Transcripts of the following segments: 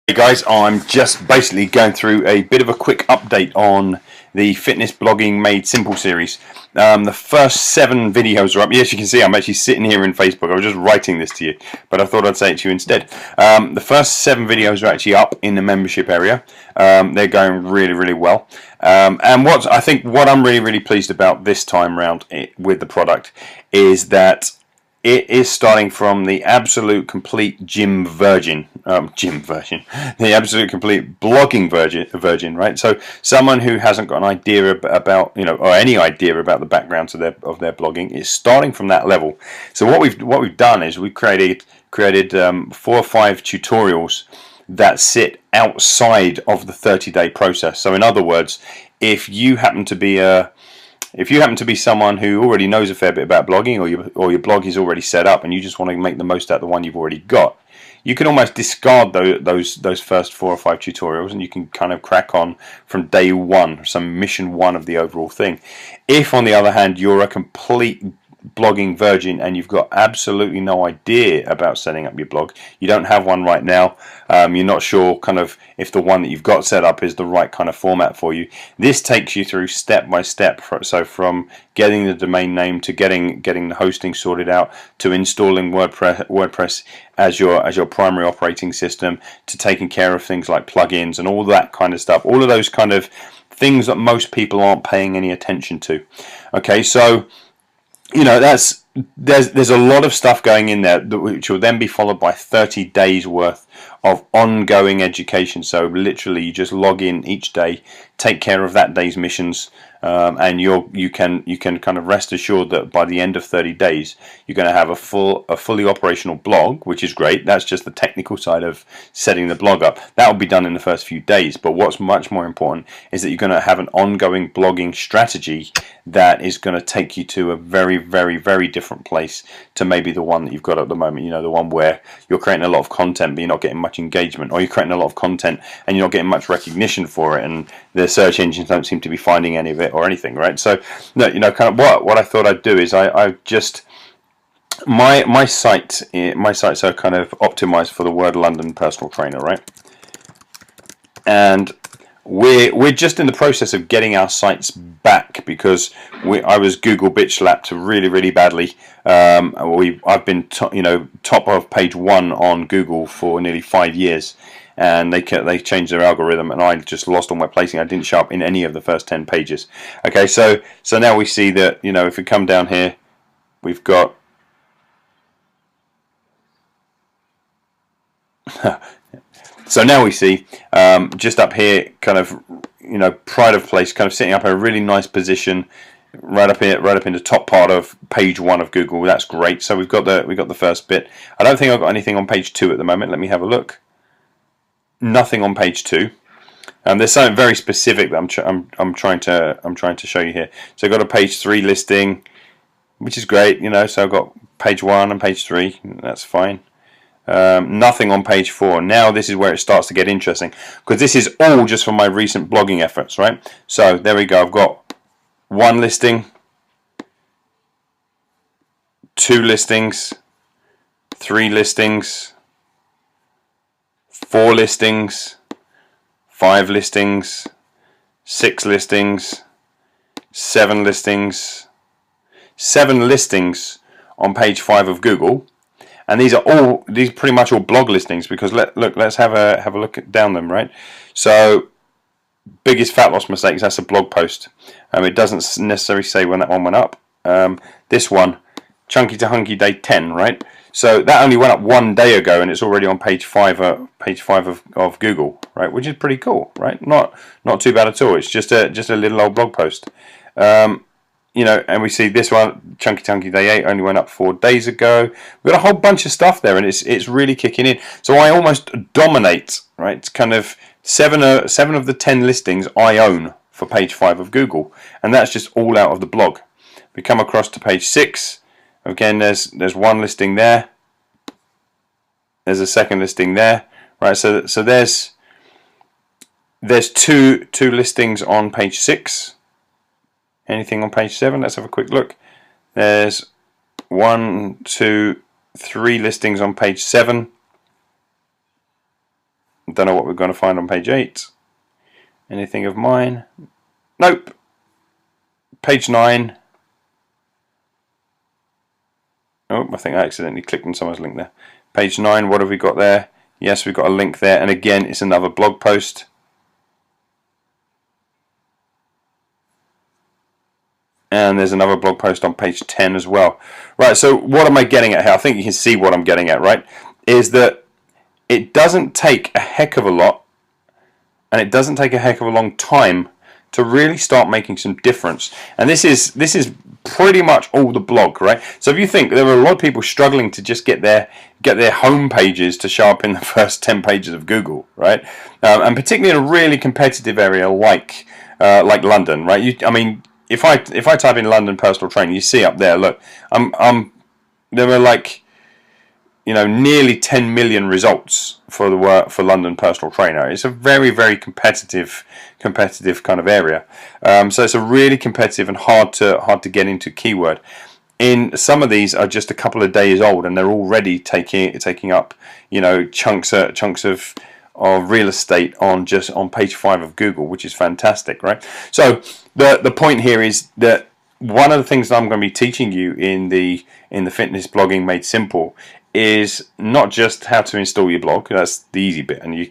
Hey guys, I'm just basically going through a bit of a quick update on the Fitness Blogging Made Simple series. The first 7 videos are up. Yes, you can see I'm actually sitting here in Facebook. I was just writing this to you, but I thought I'd say it to you instead. The first 7 videos are actually up in the membership area. They're going really, really well. And what I'm really pleased about this time round with the product is that it is starting from the absolute complete the absolute complete blogging virgin, right? So someone who hasn't got an idea about, or any idea about the backgrounds of their blogging is starting from that level. So what we've done is we've created 4 or 5 tutorials that sit outside of the 30-day process. So in other words, if you happen to be someone who already knows a fair bit about blogging, or your blog is already set up and you just want to make the most out of the one you've already got, you can almost discard those first 4 or 5 tutorials and you can kind of crack on from day one, some mission 1 of the overall thing. If on the other hand you're a complete blogging virgin and you've got absolutely no idea about setting up your blog, you don't have one right now, you're not sure kind of if the one that you've got set up is the right kind of format for you, this takes you through step by step. So from getting the domain name to getting the hosting sorted out, to installing WordPress as your primary operating system, to taking care of things like plugins and all that kind of stuff, all of those kind of things that most people aren't paying any attention to. Okay, so there's a lot of stuff going in there which will then be followed by 30 days worth of ongoing education. So literally you just log in each day, take care of that day's missions, and you can kind of rest assured that by the end of 30 days you're going to have a fully operational blog, which is great. That's just the technical side of setting the blog up. That will be done in the first few days, but what's much more important is that you're going to have an ongoing blogging strategy that is going to take you to a very, very, very different place to maybe the one that you've got at the moment. The one where you're creating a lot of content but you're not getting much engagement, or you're creating a lot of content and you're not getting much recognition for it, and the search engines don't seem to be finding any of it or anything, right? So kind of what I thought I'd do is I just my sites are kind of optimized for the word London personal trainer, right? And we're just in the process of getting our sites back because I was Google bitch slapped really, really badly. I've been top of page 1 on Google for nearly 5 years, and they changed their algorithm, and I just lost all my placing. I didn't show up in any of the first 10 pages. Okay, so now we see that if we come down here, we've got so now we see just up here, kind of pride of place, kind of sitting up in a really nice position, right up in the top part of page 1 of Google. That's great. So we've got the first bit. I don't think I've got anything on page 2 at the moment. Let me have a look. Nothing on page 2. There's something very specific that I'm trying to show you here. So I've got a page 3 listing, which is great. So I've got page 1 and page 3. That's fine. Nothing on page 4. Now this is where it starts to get interesting, because this is all just from my recent blogging efforts, right? So there we go. I've got 1 listing, 2 listings, 3 listings, 4 listings, 5 listings, 6 listings, 7 listings, 7 listings on page 5 of Google. And these pretty much all blog listings, because let's have a look down them, right? So biggest fat loss mistakes, that's a blog post. It doesn't necessarily say when that one went up. This one, chunky to hunky day 10, right? So that only went up 1 day ago, and it's already on page 5 of Google, right? Which is pretty cool, right? Not too bad at all. It's just a little old blog post. And we see this one, Chunky Tunky Day 8, only went up 4 days ago. We've got a whole bunch of stuff there, and it's really kicking in. So I almost dominate, right? It's kind of 7 of the 10 listings I own for page 5 of Google, and that's just all out of the blog. We come across to page 6. Again, there's 1 listing there. There's a 2nd listing there, right? So there's 2 listings on page 6. Anything on page 7? Let's have a quick look. There's 1, 2, 3 listings on page 7. Don't know what we're going to find on page 8. Anything of mine? Nope. Page 9. Oh, I think I accidentally clicked on someone's link there. Page 9, what have we got there? Yes, we've got a link there, and again, it's another blog post. And there's another blog post on page 10 as well. Right, so what am I getting at here? I think you can see what I'm getting at, right? Is that it doesn't take a heck of a lot, and it doesn't take a heck of a long time to really start making some difference. And this is pretty much all the blog, right? So if you think there are a lot of people struggling to just get their home pages to show up in the first 10 pages of Google, right? And particularly in a really competitive area like London, right? I mean, if I type in London personal training, you see up there, look, there were like, you know, nearly 10 million results for the work for London personal trainer. It's a very, very competitive kind of area. So it's a really competitive and hard to get into keyword. In some of these are just a couple of days old, and they're already taking up, you know, chunks of real estate on page 5 of Google, which is fantastic, right? So the point here is that one of the things that I'm going to be teaching you in the fitness blogging made simple is not just how to install your blog. That's the easy bit, and you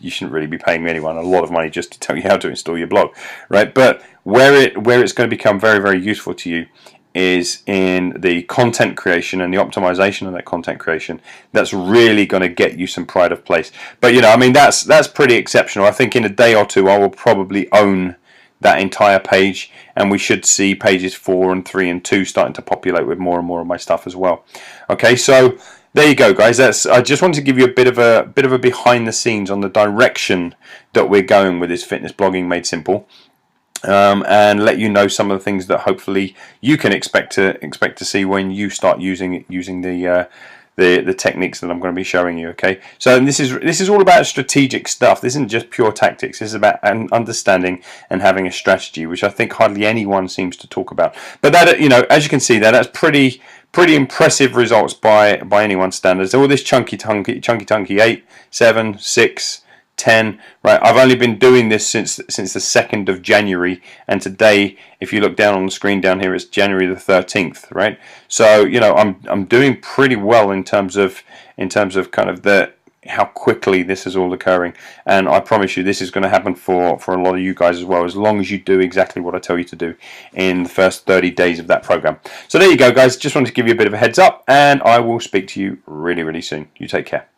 shouldn't really be paying anyone a lot of money just to tell you how to install your blog, right? But where it's going to become very, very useful to you is in the content creation and the optimization of that content creation. That's really going to get you some pride of place. But you know, I mean, that's pretty exceptional. I think in a day or two I will probably own that entire page, and we should see pages 4 and 3 and 2 starting to populate with more and more of my stuff as well. Okay, so there you go, guys. I just wanted to give you a bit of a behind the scenes on the direction that we're going with this fitness blogging made simple, and let you know some of the things that hopefully you can expect to see when you start using the techniques that I'm going to be showing you. Okay, so this is all about strategic stuff. This isn't just pure tactics. This is about understanding and having a strategy, which I think hardly anyone seems to talk about. But that, you know, as you can see there, that's pretty impressive results by anyone's standards. All this chunky 8, 7, 6, 10, right? I've only been doing this since the 2nd of January, and today, if you look down on the screen down here, it's January the 13th, right? So you know, I'm doing pretty well in terms of kind of how quickly this is all occurring, and I promise you this is going to happen for a lot of you guys as well, as long as you do exactly what I tell you to do in the first 30 days of that program. So there you go, guys. Just wanted to give you a bit of a heads up, and I will speak to you really, really soon. You take care.